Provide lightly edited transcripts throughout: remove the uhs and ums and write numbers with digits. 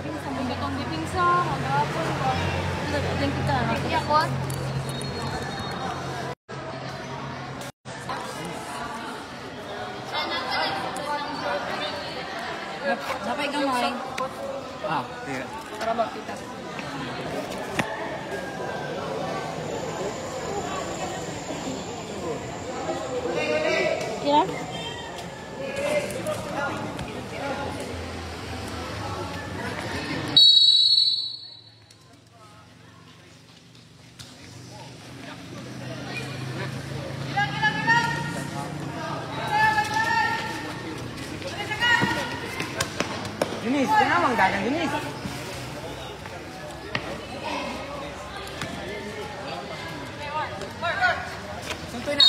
Itong bibingsa, mag-apon ba? Ito kita. Yakot? Sapay gamay. Ah, iya. Para ba kita? Kira? Jenis, kenapa enggak ada jenis? Contoh na.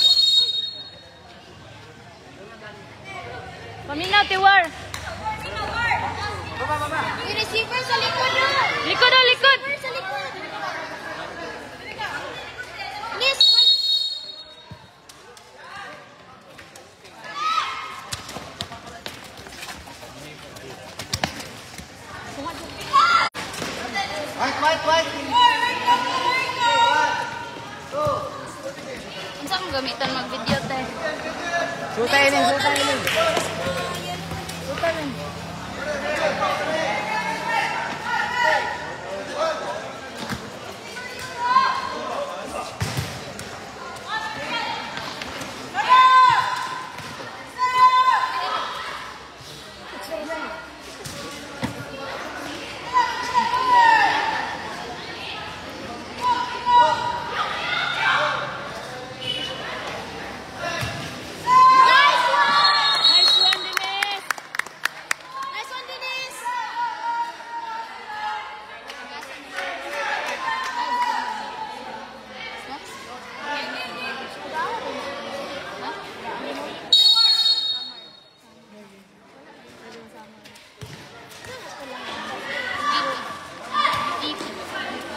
Paminaw, Tiwar! Baba. Yung receiver sa likod na! Likod na, likod! Sa likod! Miss! White. Unsa kong gamitan mag-video, te? Sultan ini.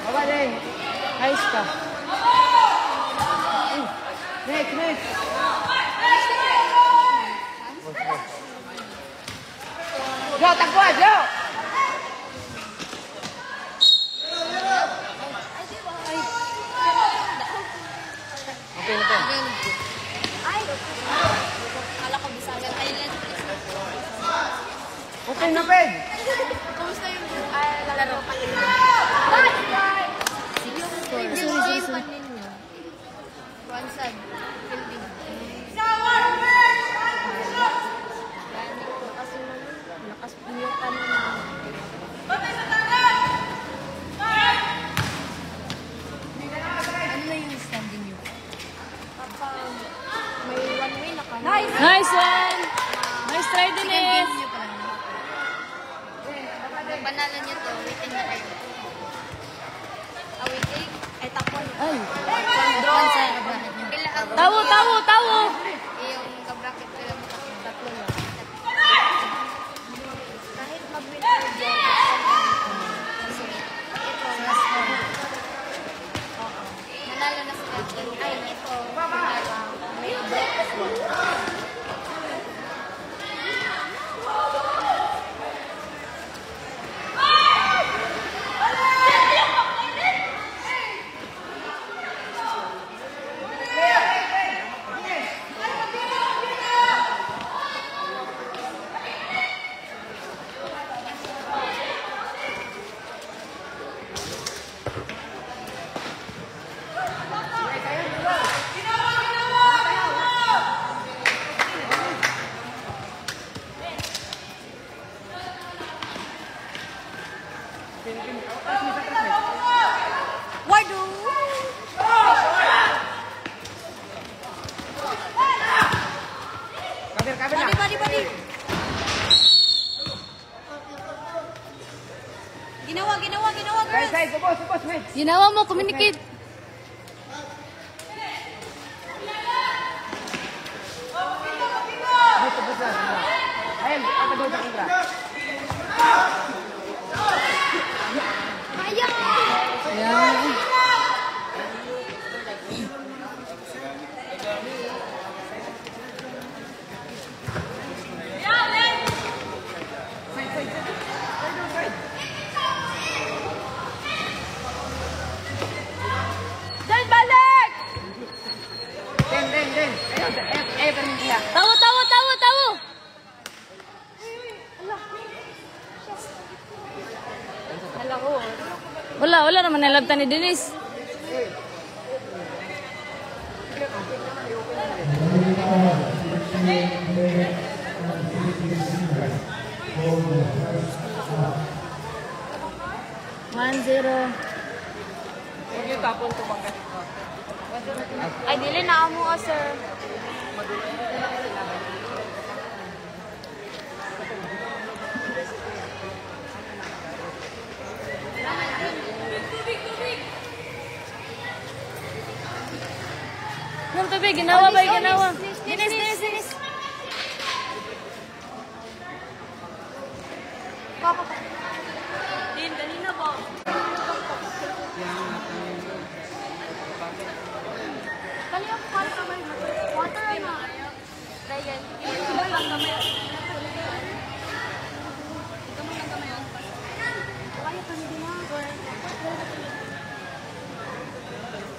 Baba deh. Ais ka. Next. Jo, takwa, Jo. Okay. Ay! Kala ko Bisagan Island. Okay na, Peg. Kumusta yung laro pa rin? Bye! Yung game pa ninyo. Bonsad. Building. Lakas niyo pa naman. Ano na yung standing niyo? May one way na ka. Nice one! Nice try, Denise! Banalan niyo to. Waiting na kayo. Waiting? Ay, tapon. Ay! Tawo! Yung ka-bracket ko lang tatlo lang. Kahit mag-win or dyan, kasi ito, nanalo na sila. Ay, ito, may block. Waduh! Kabir. Badi. Ginawa, girls. Guys, suppose, mate. Ginawa mo, communicate. Ayun, ako doon sa kontra. Ayan. Wala naman nalabtan ni Denise. One zero. Huwag yung tapon tumakas. Ay, dili na amo, sir. Yung tubig, ginawa ba? Ginawa. Dinis. Din, kanina ba? Kaliya ko pala kamay. Water na. Ryan, kamay lang kamay. Kamay lang kamay. Kaya kami din na.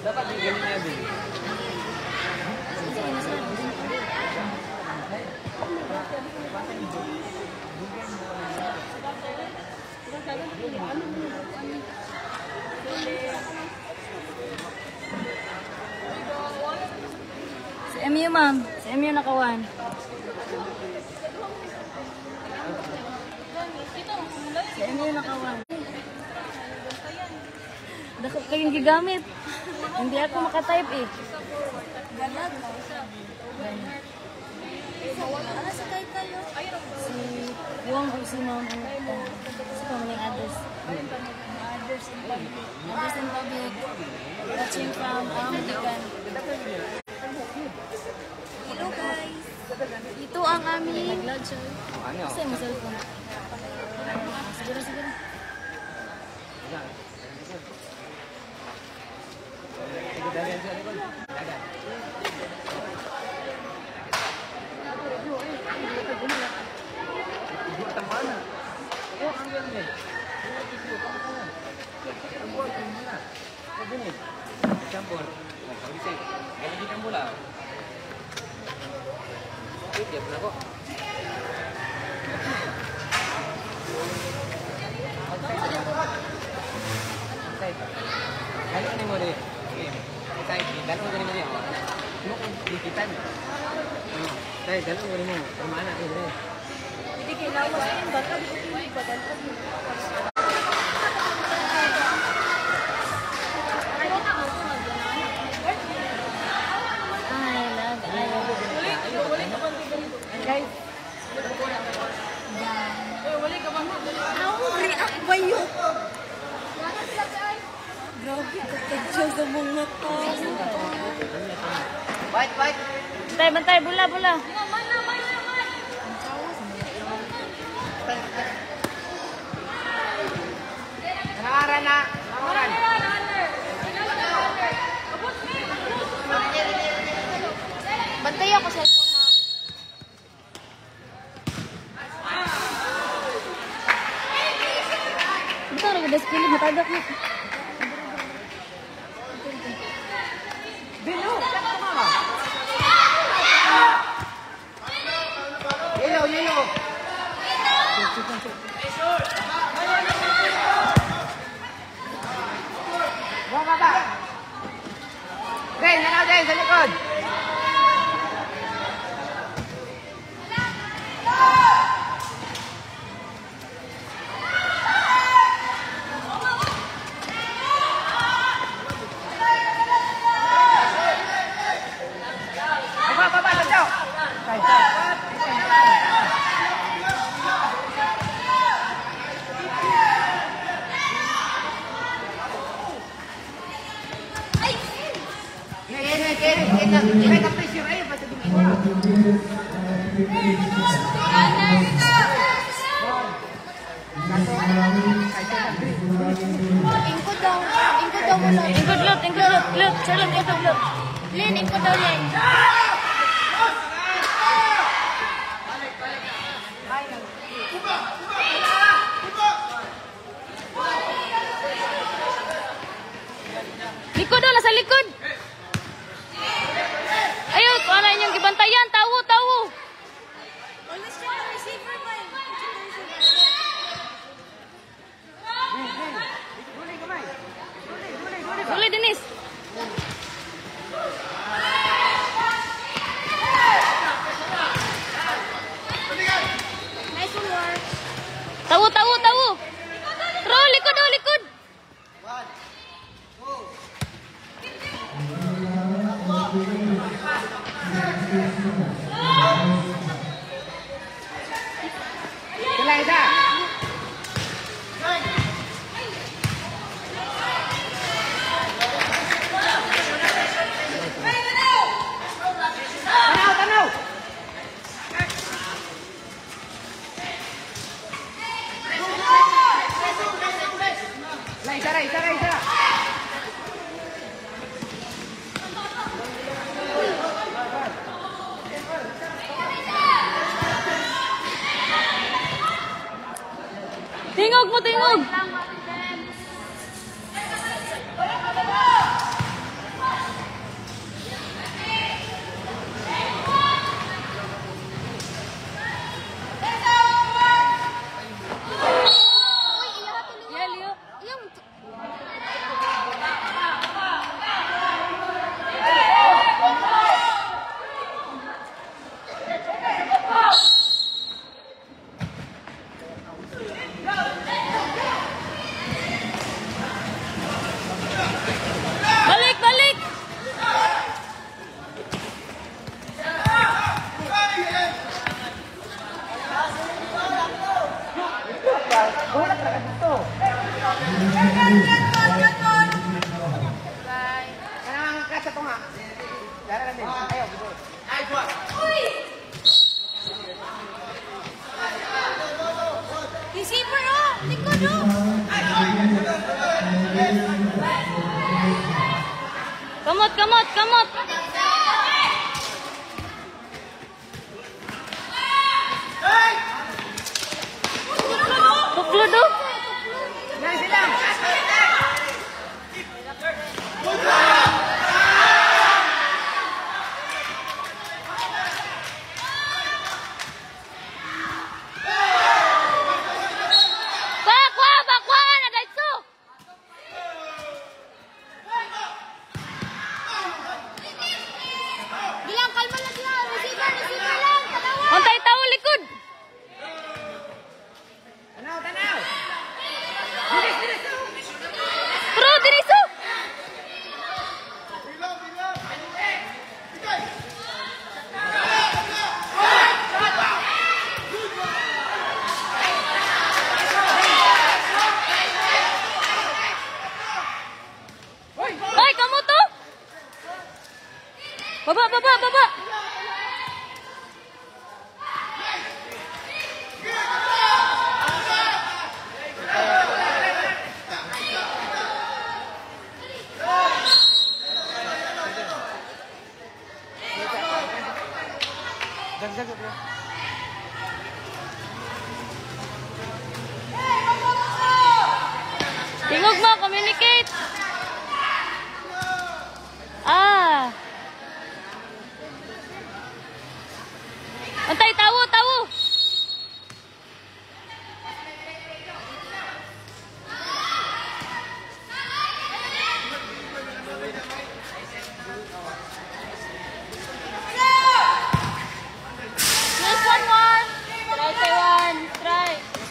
Dapat yung ganyan na din. Si MU, ma'am. Si MU nakawan. Si MU nakawan. Dako kayong gigamit. Hindi ako makatype eh. Galag mo. Ano sa type kayo? Si Wong o si Ma'am. Si pamaling address. Address in public. Watching from Digan. Hello guys. Ito ang aming nag-log siya. Kasi mo cellphone. Siguro. Campur. Bisa. Kalau di campur lah. Dia pernah kok. Kalau ni mau deh. Saya dalam mau ni mau. Mau di kita ni. Saya dalam mau ni mau. Mana ni? Hindi kailangan sa yung bata. Guys. Wala ka bang react ba yun? Grabe, katadyo sa mga tao. Bait. Bantay, bula. Nangaran na. Bantay ako sa cellphone na. Ito, nag-despelit, matagak na. Bino, mama. Yelo. Baba. Deng, sa likod. Baba, lanjut. Mereka pressure aja pas di bola. Ingkod daw muna. Ingkod lot. Salam ingkod lot. Len, ingkod daw Len. Likod daw, nasa likod. Ayun, kung ano inyong gibantayan, tawo. Always check the receiver, man. Boleh ke, Mai? tawo. Bro, likod, oh, likod. Sila isa. Tanaw. Isa. Tingog mo, tingog. Balik. Bulat na dito. Kanang kasa to nga. Dara lang din. Ayo, bigo. Ay, buat. Receiver, oh. Likod, oh. Kamot. Tuklod, oh. Yan sila. Bakwa na dito. Bilang kalma lang sila. Receiver lang. Tanawa. Antay tao likod. Tanaw. Bro, diriso. Hoy, kamu to? Baba. Dagdag bro. Tingog mo, communicate. Antay, tawo. Just one more.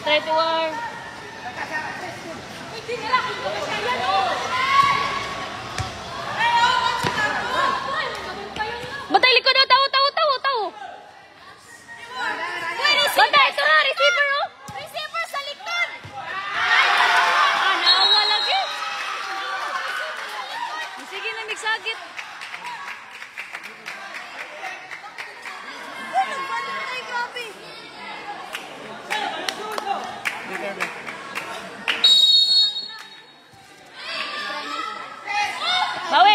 Try to one. Batay likod, oh. Tawo. Batay, ito na, receiver, oh. Receiver sa likod. Naawa lagi. Sige na, migsagit. Bawi.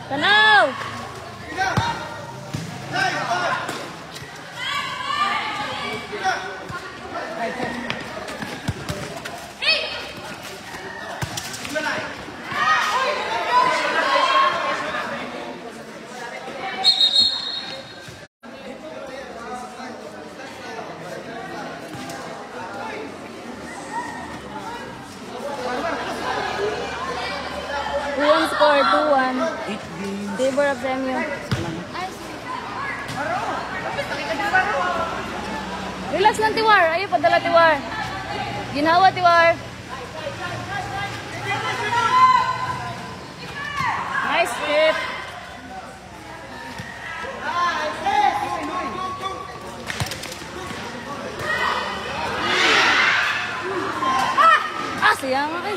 Tanaw! One score, 2-1. Favor of Remyo. Relax lang, Tiwar. Ayaw, padala, Tiwar. Ginawa, Tiwar. Nice hit. Sayang nga eh.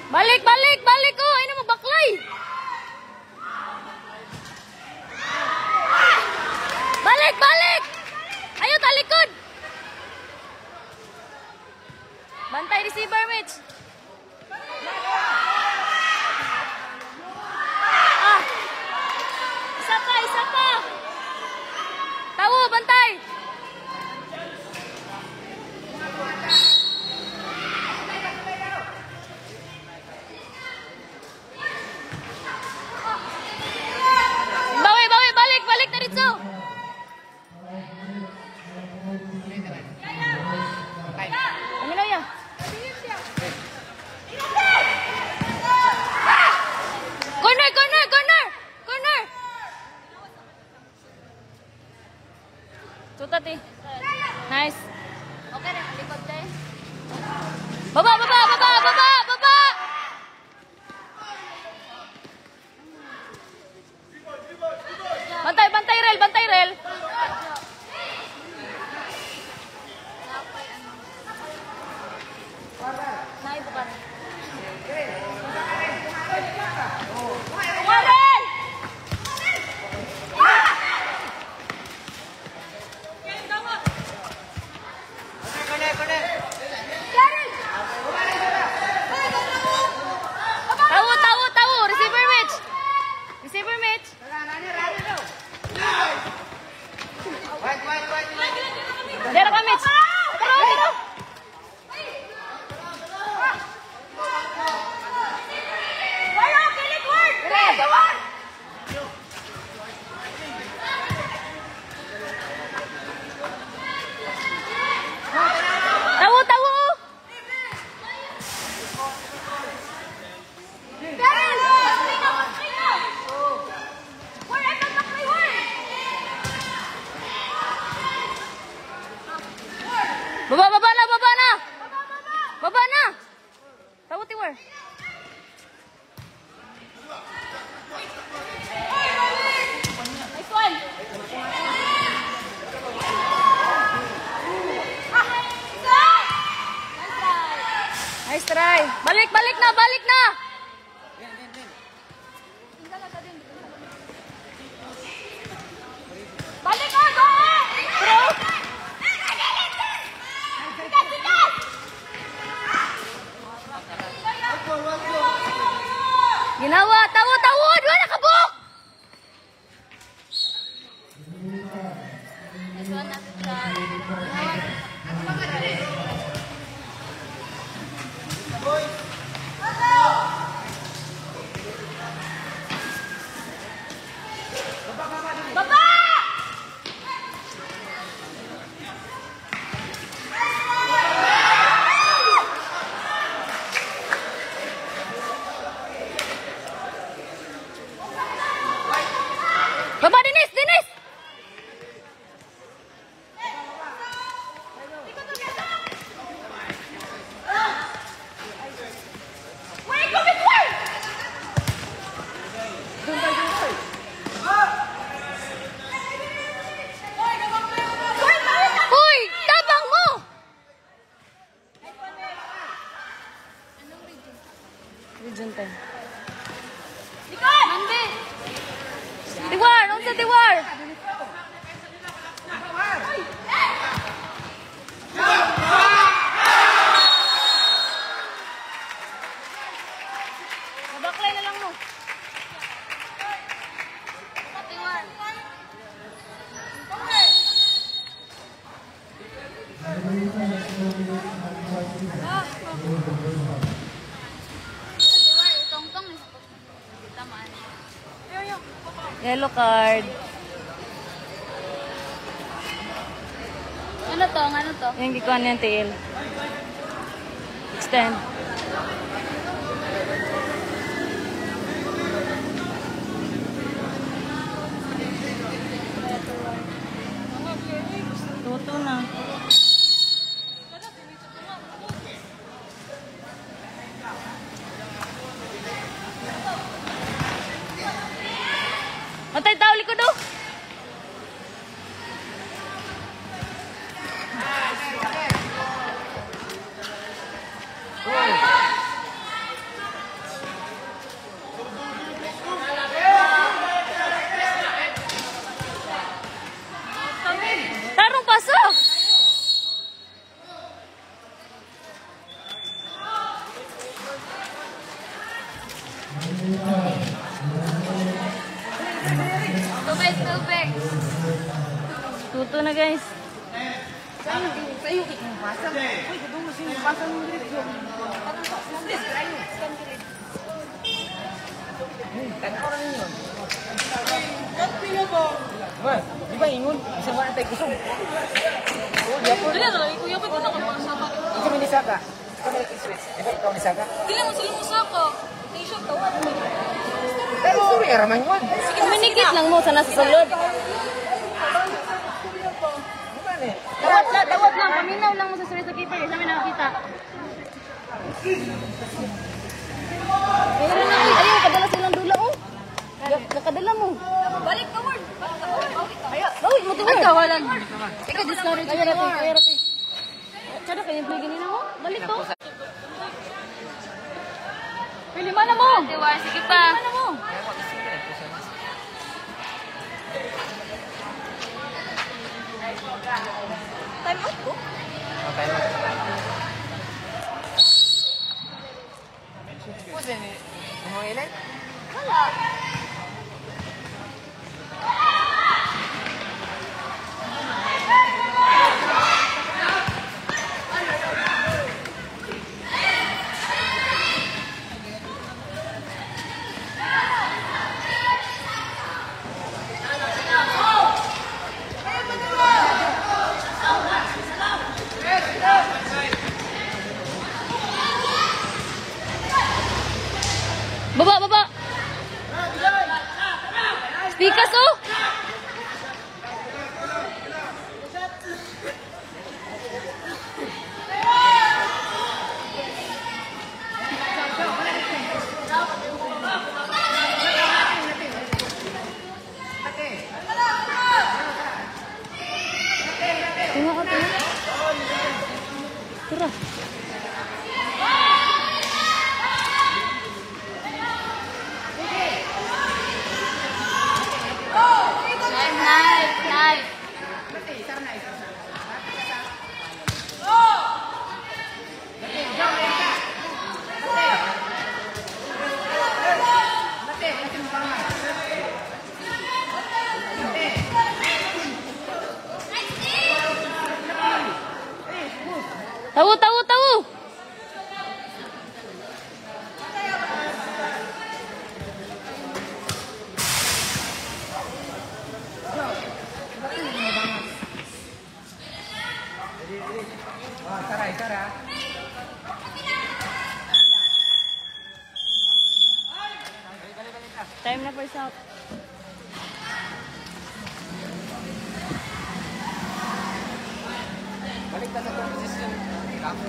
Balik, balik, balik ko. Ay na magbaklay. Balik, balik. Ayaw, talikod. Bantay receiver, Mitch. Ah. Isa pa, isa pa. Tawo, bantay. Balik na dito. Ano na yan? Corner, corner, corner. Corner. Tutati. Nice. Okay na, likod tayo. Baba, baba, baba, baba, baba. Bantay, bantay rel, bantay rel. Naik bukan. Warel. Tahu, tahu, tahu. Receiver match. Receiver match. Dera ka, Mitch. Taro, taro. Wala, kilit work. Kilit work. Tawo, tawo. Baba, baba na, baba na. Baba na. Tawo, Tiwar. Nice one. Nice try. Balik, balik na, balik na. Balik na, go. Throw. Ginawa, tawo, tawo, dua nakabuk. Baba! Baba, Dennis, Dennis. Hoy, tabang mo. Region 10. Likod! Mande! Tiwar! Ano sa Tiwar? Yellow card. Ano to? Ano to? Yung gikuhan yung tail. Extend. Tuto na. Matay tao likod oh. Tarong pasok. Tubig. Tuto na guys. Tanaw na yun. Mas, di ba ingon? Isa mo tayo kusog. Oo, di ako. Dili na lang, kuya pa ko na kapasama. Ikaw may nisaka. Ikaw may switch. Ikaw may nisaka. Dili mo sila musaka. T-shirt tawad mo. Pero sorry, araman yun. Manikit lang mo sana sa sulod. Tawad lang, paminaw lang mo sa story sa keeper. Sa amin nakakita. Ayun na, ayun, nakadala silang dula oh. Nakadala mo. Balik ka, Ward. Uy, mo tuwag. Ikaw, walang. Ikaw discourage ka natin. Kaya natin. Kada kayo play ganina mo. Balik to. Pili mana mo. Diwar, sige pa. Ano mo? Time out ko. Okay, Kung saan eh? Mga ilan? Wala. Baba. Speakers oh. Tengok. Tara. Nice. Tahu. Tara. Time na first out. Balik ka sa itong position. Ano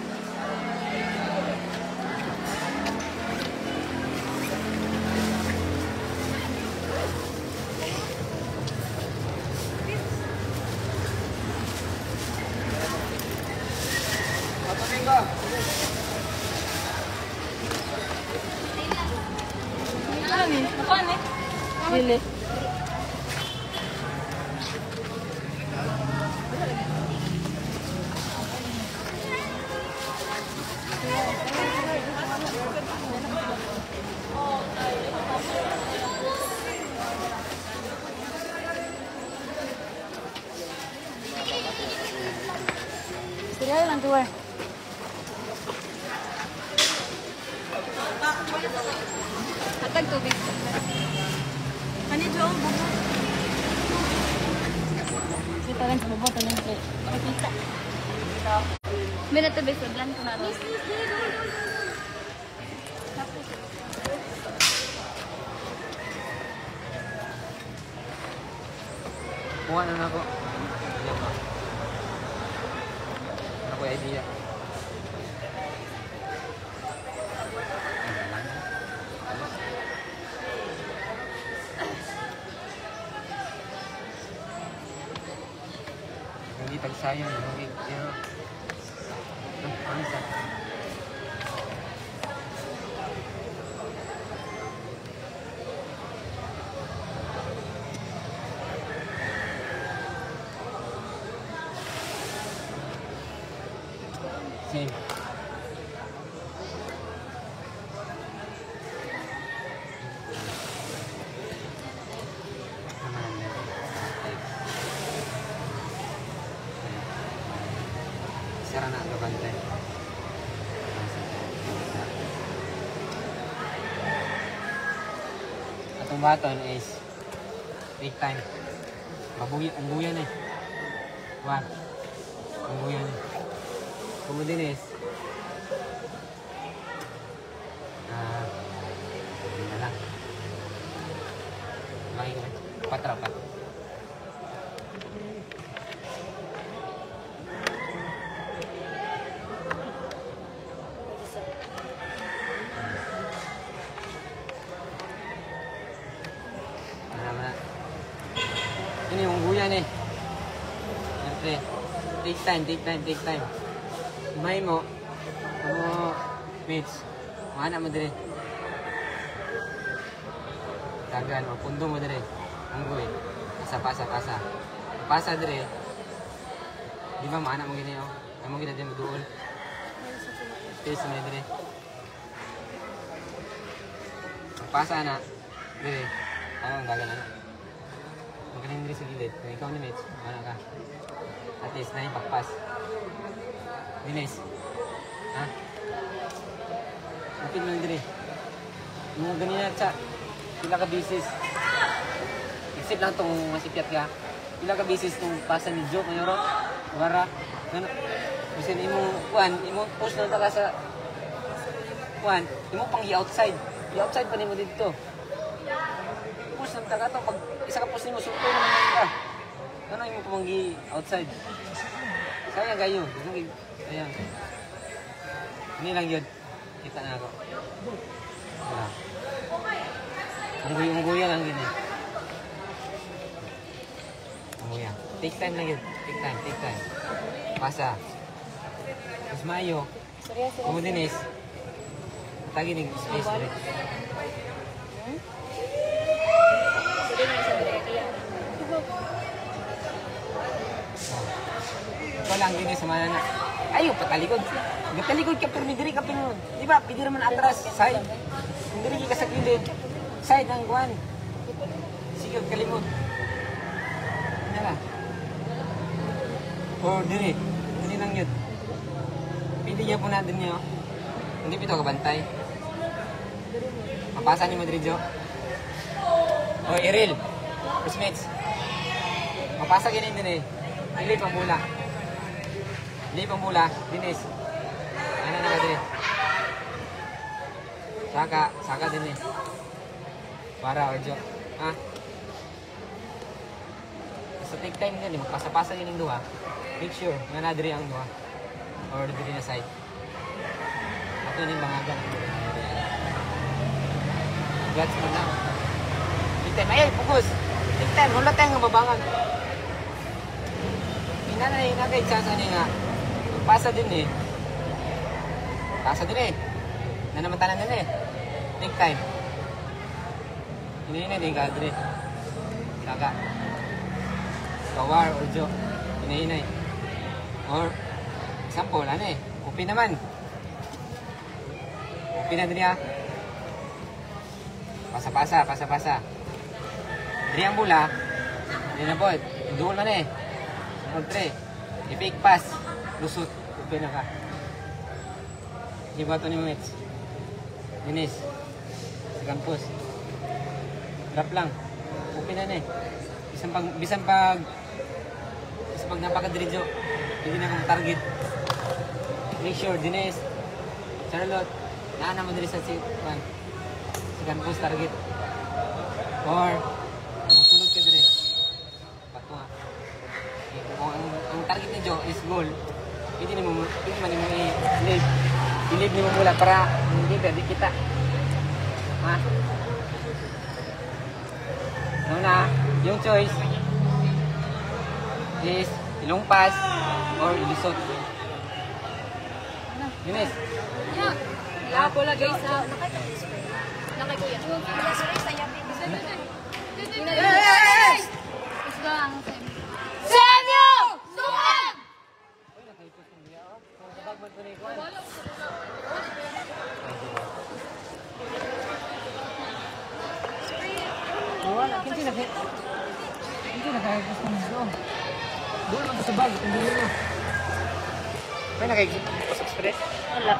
eh? Dili. Sila Tayo lang tuwar. Hatag tubig. Ano dyan? Kasi parang sa baba, tanong ko. Nakita. May natubig sa blan ko na rin. Kuha na ako. Ako yung idea. Hindi tagsayang. Hindi. Pero... Ang isa. Same. Sara na ito bantay. Atong baton is big time. Mabuya, ang buya na eh. One. Ang buya na. Como din is. Hindi na lang. Makikita. Patra. Ini yung buya na eh. Siyempre. Take time. May mo, mates, mga anak mo dire. Dagan, o pundo mo dire. Anggoy, pasa. Pasa dire. Di ba mga anak mo gini, o? Ano mo gina dire magduol? Space mo dire. Pasa na, dire. Ano, dagan ano? Magaling dire sa gilid. Kung ikaw ni mates, ano ka? At least na yung pagpas. Dinis. Ha? Mapin mo diri. Mo ganina sa pila ka bisis. Except lang tong masipyat ka. Pila ka bisis tong pasa ni Joke ngayon ro. Wara. Ano? Bisan imo kuan, imo post na ta sa kuan, imo pang i-outside. I-outside pa nimo dito. Post na ta to pag isa ka post nimo sulto naman ka. Ano imo pang i-outside? Sayang kayo. Ayan. Ini lang yun. Kita na ako. Wala. Ang guya lang yun eh. Ang guya. Take time lang yun. Take time. Pasa. Mas mayo. Como dinis. Tagi ng space ulit. Walang dinis sa mana na. Ayo, patalikod. Gatalikod ka pero diri ka pinun. Di ba? Pwede naman atras. Side. Kung diri ka sa gilid. Side ang kuhan. Sige, kalimod. Ano lang. O, diri. Diri lang yun. Pwede niya po natin niyo. Hindi pito ka bantay. Mapasa niyo mo diri, Jo. O, Eril. Prismates. Mapasa ganyan din eh. Ili pang mula. Hindi pang mula, dinis. Ano na ka din? Saka din eh. Para, Orjo. Ha? Sa take time nga, magpasa-pasa din yung duha. Make sure, nga na diri ang duha. Or diri na side. Ato yung mga gan. Gats mo na. Take time, ayun, focus. Take time, wala tayong mabangan. Hinanay, chance niya nga. Pasa din eh. Pasa din eh. Nanamatanan din eh. Take time. Hinahinay din ka, Adre. Saka. Kawar or Jo. Hinahinay. Or, example, ano eh. Upi naman. Upi na din ha. Pasa. Diri ang bula. Hindi na po. Duol man eh. Or 3. I-fake pass. Lusot. Open na ka. Sige ba ito ni Mets? Dinis. Sa campus. Drop lang. Open na eh. Bisan pag napakadiridyo, hindi na kong target. Make sure, Dinis, Charlotte, naana mo dili sa campus target. Or, magkulog ka dili. Bato nga. Kung ang target ni Joe is goal, hindi man mo i-leave. I-leave ni mo mula para hindi pwede kita. Ha? Una, yung choice is ilong pass or ilusot. Dinis. Lapo lagay sa... Nakay kuya. Isga ang Senyo! Sukat! Wala, hindi na kaya gusto mo doon. Doon lang sa bag, hindi mo. May nakikita sa express? Wala.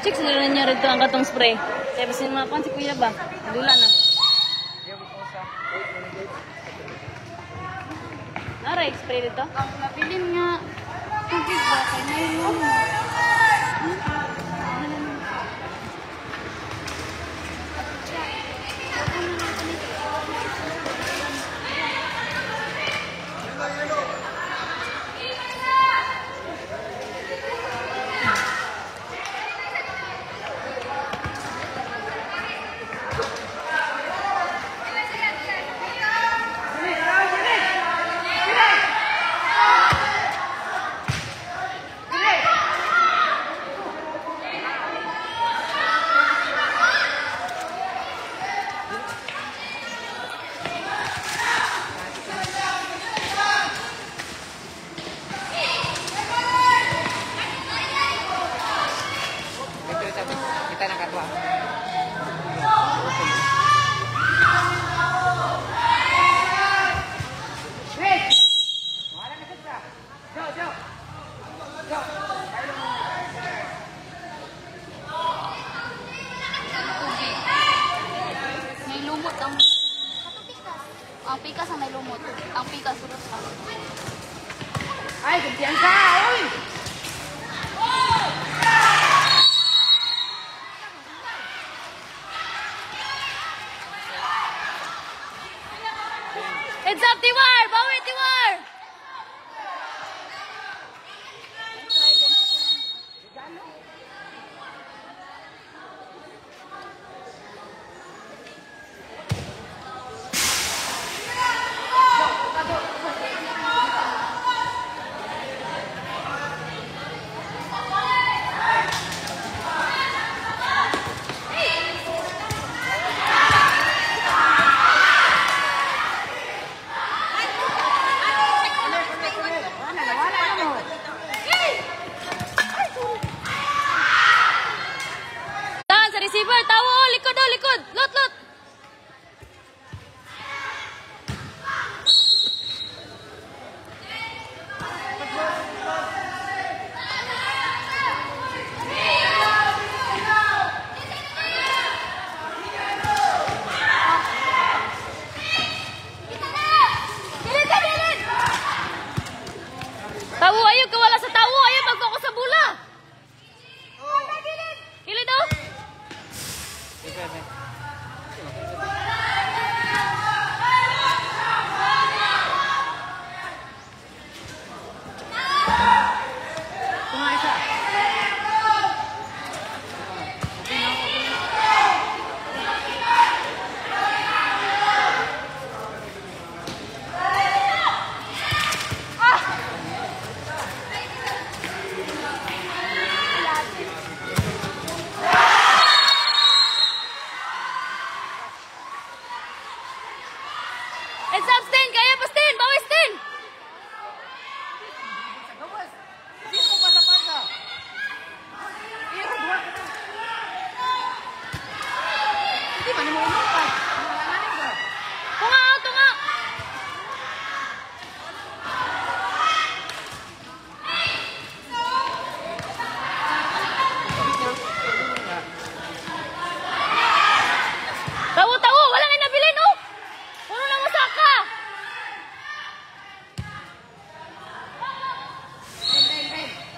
Check sila na niya rito ang katong spray. Kaya basin mga kwan si kuya ba? Dula na. Naray, spray dito? Nabilin nga. Tubig ba? Kaya na yun. Kita na katwa. May lumot ang... Ang pikas ang may lumot. Ang pikas surot pa. Ay, gantian ka! Uy! Heads up, Tiwar! Bawi, Tiwar! Heads up, Sten! Kaya pa, Sten! Bawi, Sten! Sino pa sa pasa? Hindi man mo inupan. Tunga, oh, tunga! Tawo, tawo! Walang inabilin, oh! Puno na mo saka!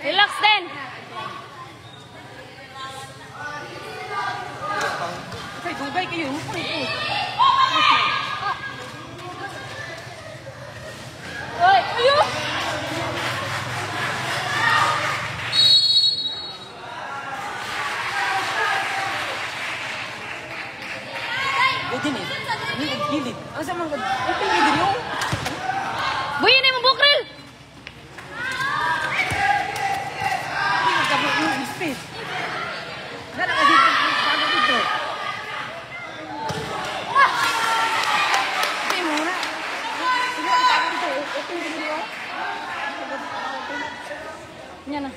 Relax, Sten! Say, dugay kayo. Hoy! Ayo! Ganyan eh. Hindi nagkilit. Ang sa mga... Ang pinigil yung... Buyin na mo, Bukril! Hindi nagkabot yung space. Nala kasi bago dito. Hindi mo na. Sige, ang bago dito. Ang pinigil yung... Yan na.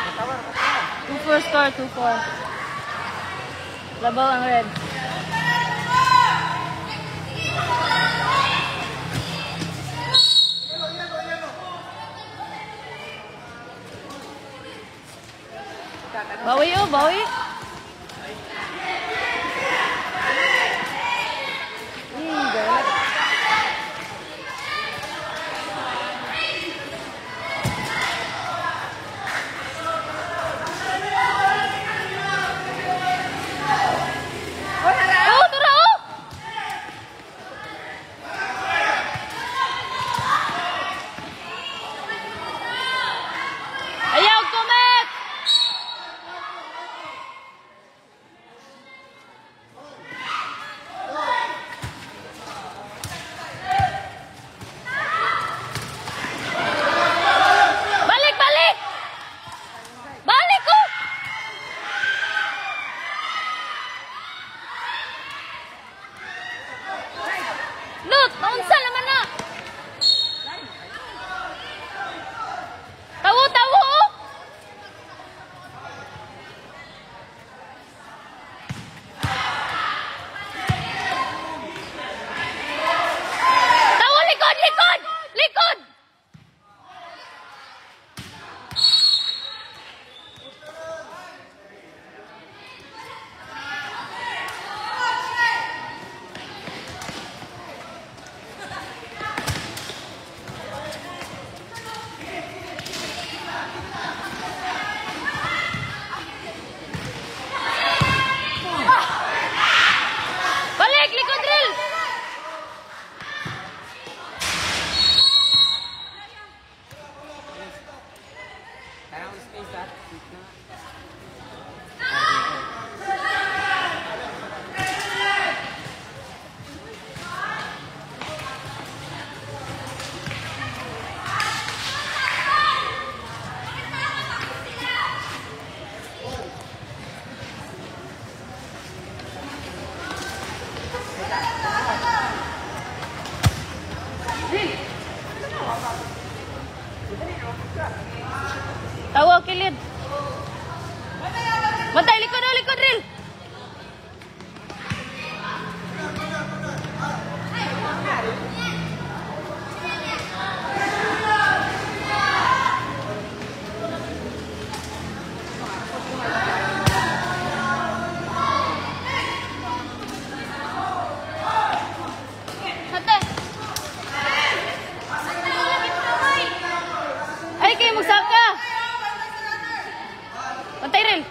Matawar, matawar. 2-4 score, 2-4. Labaw ang red. Bawi, oh, bawi. Galat. Oh, tara, oh! Ayaw, kumet! Balik, balik! Balik ko! Lut, naunsa naman na! Tawo, tawo, oh! Tawo, likod, likod! Likod! Balik, likod, drill! Parang space ah. Tawo, kilid. Bantay, likod, oh, likod, drill! Hante! Ay, kayo magsaka! Bantay, drill!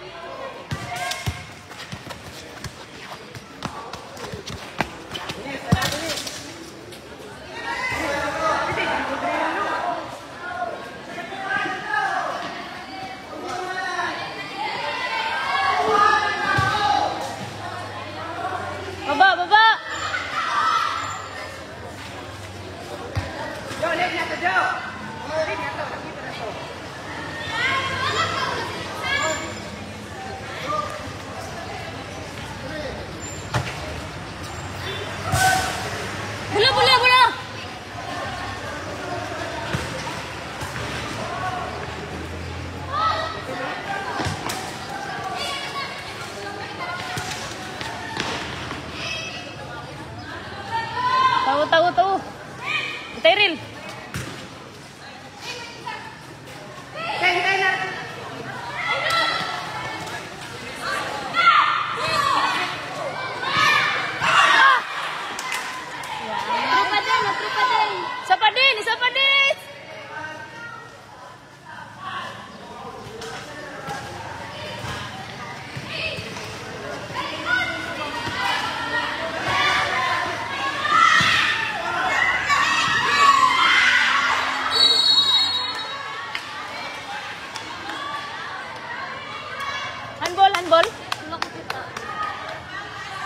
handball? Wala ko kita.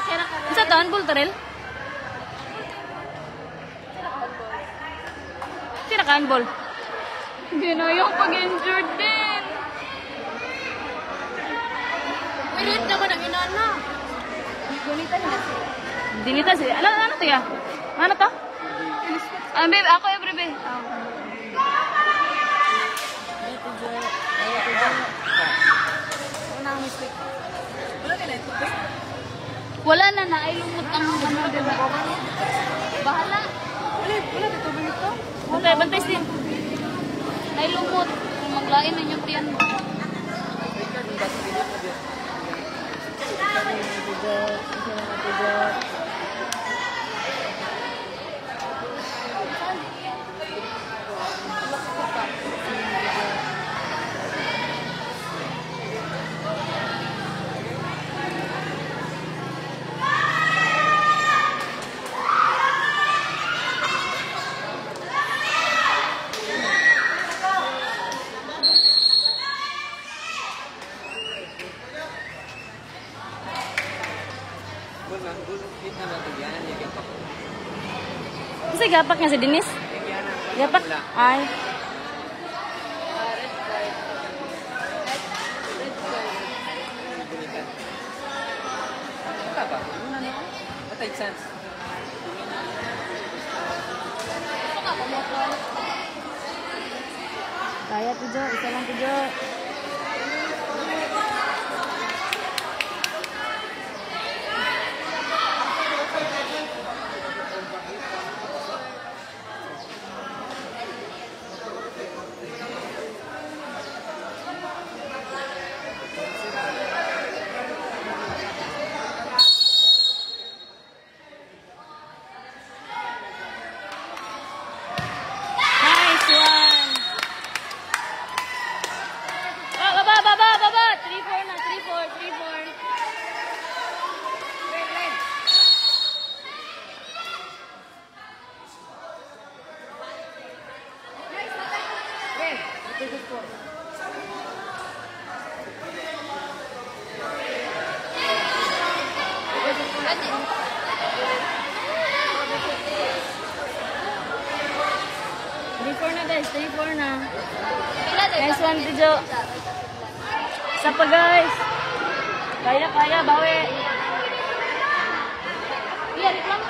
Kaya ka Sa to, handball to rin? Sino ka handball? Hindi na yung pag-injured din. Pilit naman ang inana. Dinita siya. Ano to ya? Ano to? Babe, ako yung bebe. Wala na na, ay lumot ang ano diba? Bahala. Wala dito ba ito? Okay, bantay din. Ay lumot. Kung maglain na yung tiyan mo. Kasi gapak nga si Dennis. Gapak? Ay. Matay chance. Kaya tujo, isa lang tujo. Nice one. Oh, baba. 3-4 na, 3-4. Na guys, 3-4 na. Nice one, Tijo. Isa pa guys. Kaya, bawi. Yan lang.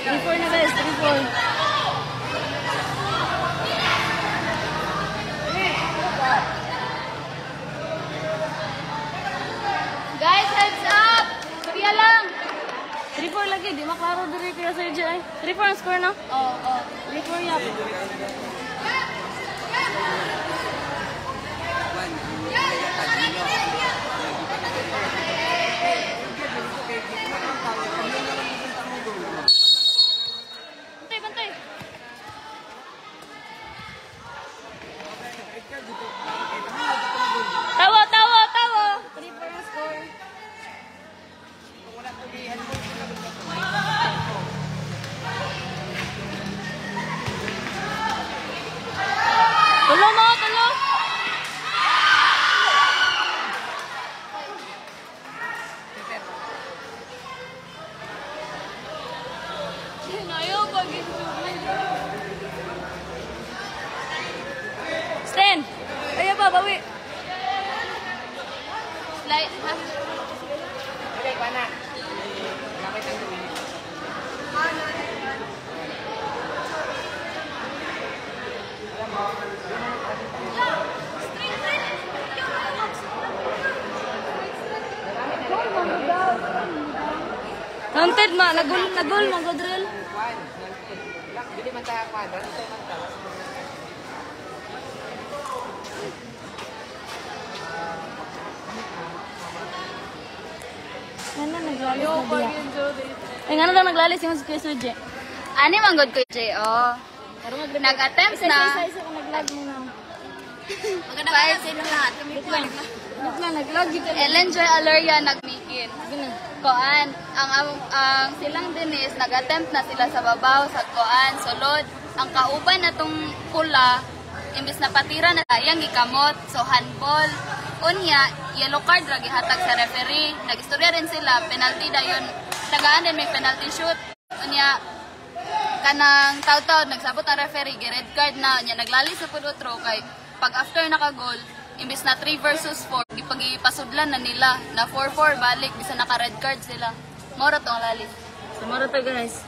Three-four na guys, 3-4. Guys, heads up! Kaya lang. 3-4 lagi, di maklaro diri kaya sa iyo ay. 3-4 ang score no? Oo. 3-4 yap. Bantay. Tawo. 3-4 ang score. Tulo. Ayaw pag Sten! Ayaw ba, bawi. Slide, ha? Okay, pana. Lapit ang tuwing. Counted ma, nagul, mag-drill. Bili man tayo kwadra. Ano, naglalis na diya. Ay, nga lang naglalis yung Kuya Suje. Ani manggod ko, J.O. Nag-attempt na. Isa-isa ko nag-vlog mo na. Maganda kayo sa inyo lahat. Wait lang, nag-vlog yun ka. Ellen Joy Aloria nagmikin. Gina. Koan, ang silang dinis, nag-attempt na sila sa babaw, sa koan, sulod. Ang kauban na tong pula, imbis na patira na sayang gikamot, so handball. Unya, yellow card ra gihatag sa referee. Nagistorya rin sila, penalty dayon. Tagaan din may penalty shoot. Unya, kanang taw-taw nagsabot ang referee, gi-red card na. Unya, naglali sa pudotro kay pag after naka-goal, imbis na 3 versus 4, ipasudlan na nila na 4-4 balik bisa naka-red card sila. Moro tong lali. So, maro to guys.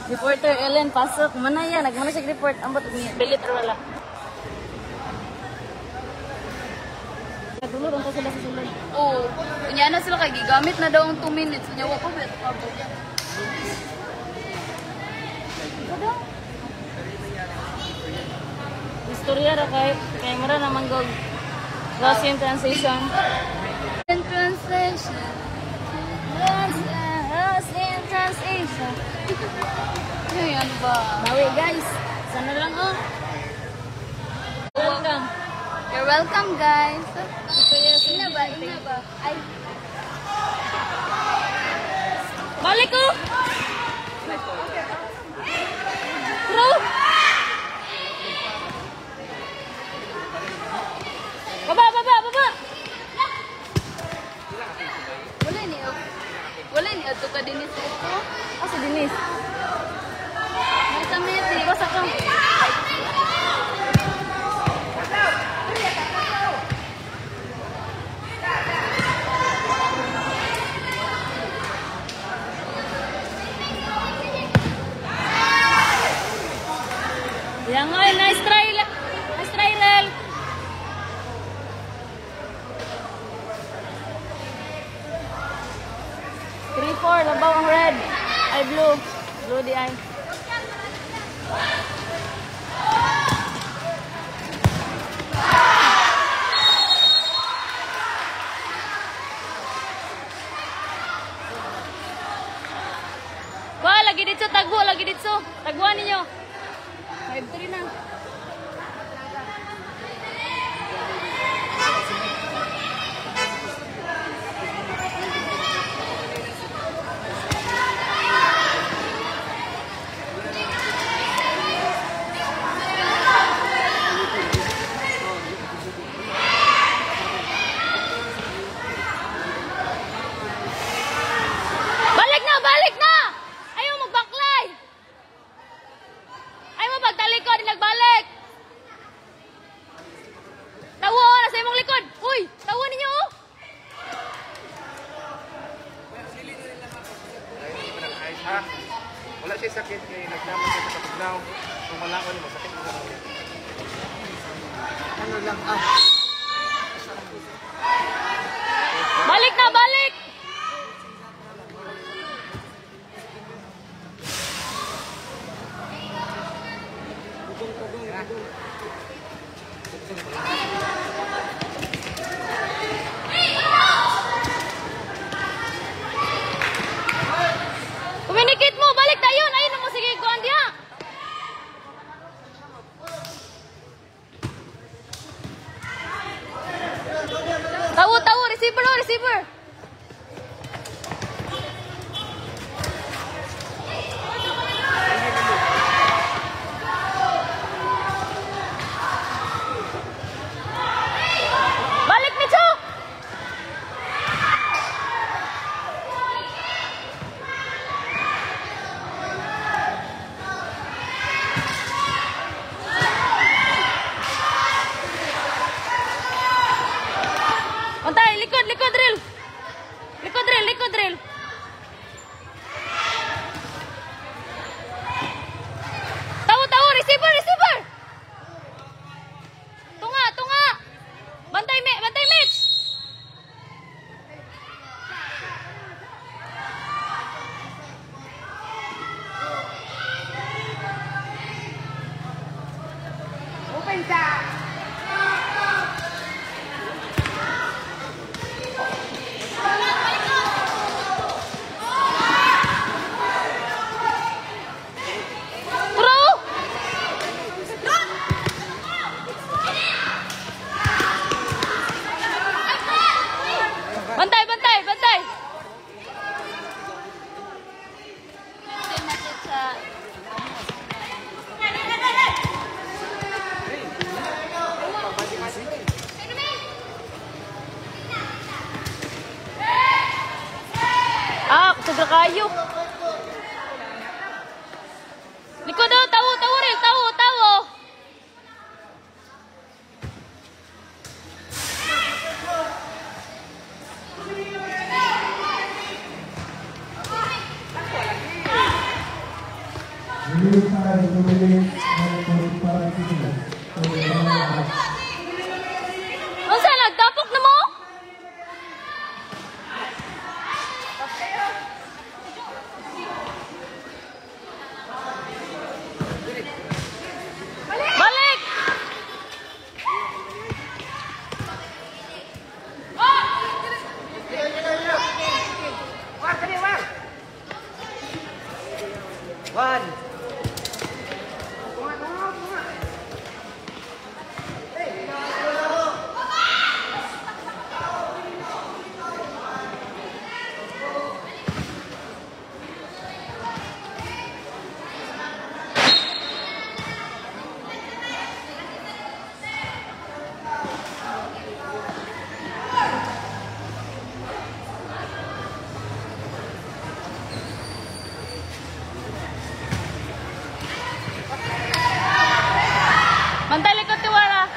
Reporter Ellen, pasok. Mana yan? Nagmana siya report. Ambot niya. Bilit or wala. Dulur ang sila sa sulod. Oo. Unya na sila kay gigamit na daw ang 2 minutes. Unya wa pa bet. Istorya ra kay mura naman gog. Lost in translation. In translation. Lost in translation. Ayan ba? Bawi guys. Sana lang oh. Welcome. You're welcome, guys. Kuya Ina ba? Ina ba? Ay, balik ko! Bro! Baba, baba, baba! wala ni ato ka dinis ito. Ah, si Denise. May kamete. Basa ka. Yang ay, nice try, Rel. Three, four, labaw ang red. Ay, blue. Blue di ay. Wah, lagi dito, tagbo, lagi dito. Tagbuan ninyo. 5-3 na. Balik na! Balik na! Ayaw magbaklay! Ayaw mo pagtalikod, nagbalik! Tawo, nasa imong likod! Uy! Tawo ninyo! Oh! Ha? Wala siya sakit kaya nagdaman siya sa kapagnaw. Kung wala ko niyo, masakit mo sa mga. Ano lang, Balik na! Balik! Kuminikit mo! Balik tayo! Ayun na mo! Sige, kuhan diya! Tawo! Tawo! Receiver! Oh! Receiver! Ah, sobra kayo. Likod daw, tawo, tawo rin, tawo, tawo. Unsa nagtapok na mo? Balik! One. Mantay likod tiwara.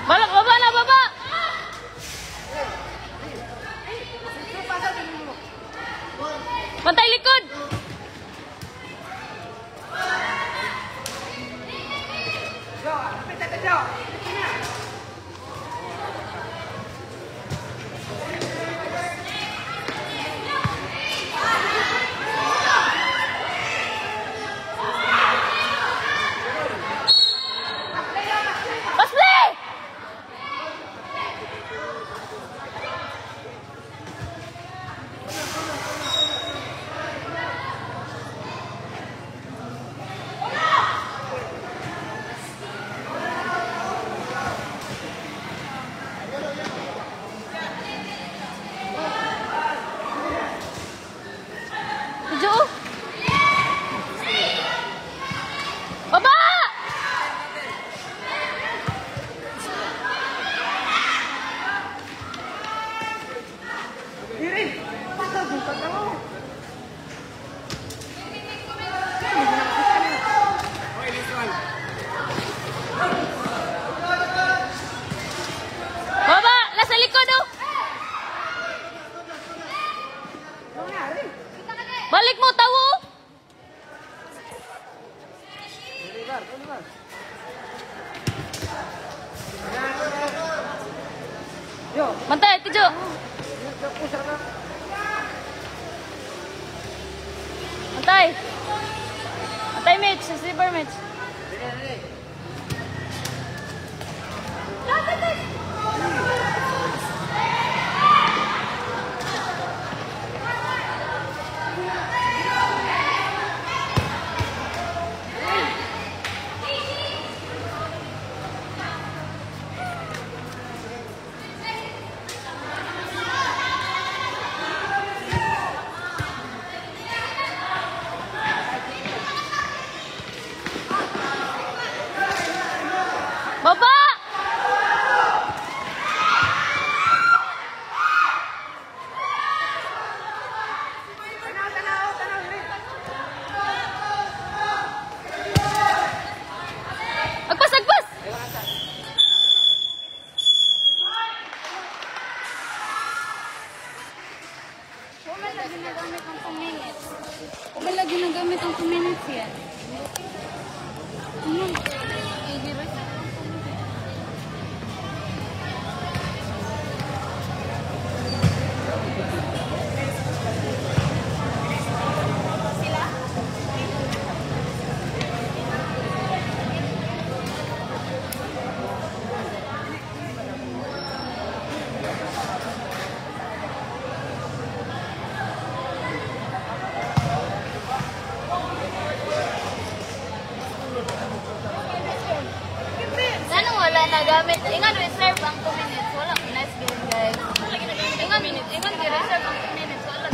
Balak, baba na, baba! Mantay likod! Basli! Jo! Baba! Baba! Nasa likod oh! Balik mo, tawo! Mantay, tijo! Mantay! Mantay, Mitch! Slipper, Mitch! Baba! Agpas, agpas! Kung lagi nagamit ang 2 minutes. Kung lagi nagamit ang 2 minutes yan. Nagamit, ingan reserve ang 2 minutes. Wala, nice game guys. Ingan reserve ang 2 minutes. Wala,